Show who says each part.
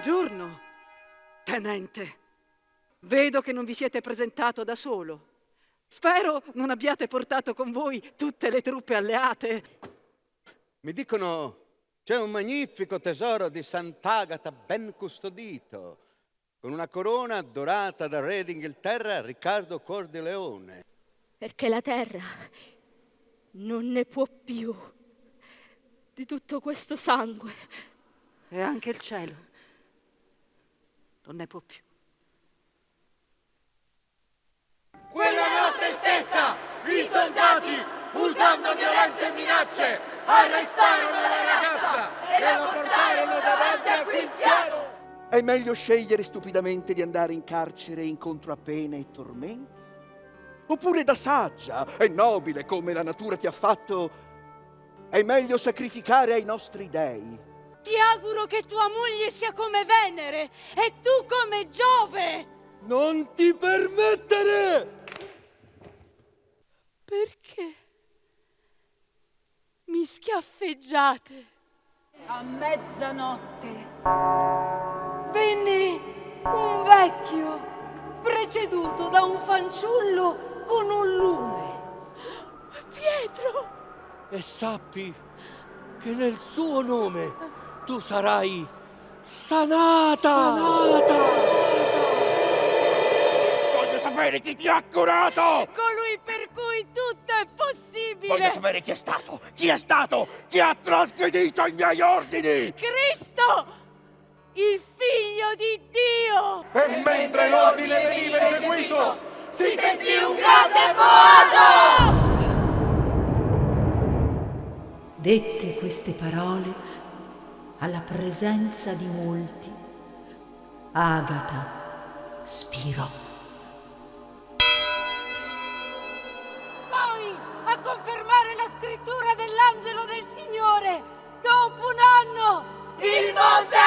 Speaker 1: Buongiorno, tenente. Vedo che non vi siete presentato da solo. Spero non abbiate portato con voi tutte le truppe alleate.
Speaker 2: Mi dicono c'è un magnifico tesoro di Sant'Agata ben custodito, con una corona dorata dal re d'Inghilterra Riccardo Cuor di Leone.
Speaker 3: Perché la terra non ne può più di tutto questo sangue.
Speaker 1: E anche il cielo non ne può più.
Speaker 4: Quella notte stessa i soldati, usando violenze e minacce, arrestarono la ragazza e la portarono davanti a Quinziano.
Speaker 5: È meglio scegliere stupidamente di andare in carcere incontro a pene e tormenti? Oppure da saggia e nobile come la natura ti ha fatto, è meglio sacrificare ai nostri dei?
Speaker 3: Ti auguro che tua moglie sia come Venere e tu come Giove.
Speaker 5: Non ti permettere!
Speaker 3: Perché mi schiaffeggiate?
Speaker 6: A mezzanotte venne un vecchio preceduto da un fanciullo con un lume.
Speaker 3: Pietro!
Speaker 7: E sappi che nel suo nome tu sarai sanata!
Speaker 8: Voglio sapere chi ti ha curato!
Speaker 3: Colui per cui tutto è possibile!
Speaker 8: Voglio sapere chi è stato! Chi è stato! Chi ha trasgredito i miei ordini!
Speaker 3: Cristo! Il figlio di Dio!
Speaker 4: E mentre l'ordine veniva eseguito, si sentì un grande boato!
Speaker 9: Dette queste parole alla presenza di molti. Agata spirò.
Speaker 6: Poi, a confermare la scrittura dell'angelo del Signore, dopo un anno,
Speaker 4: Il monte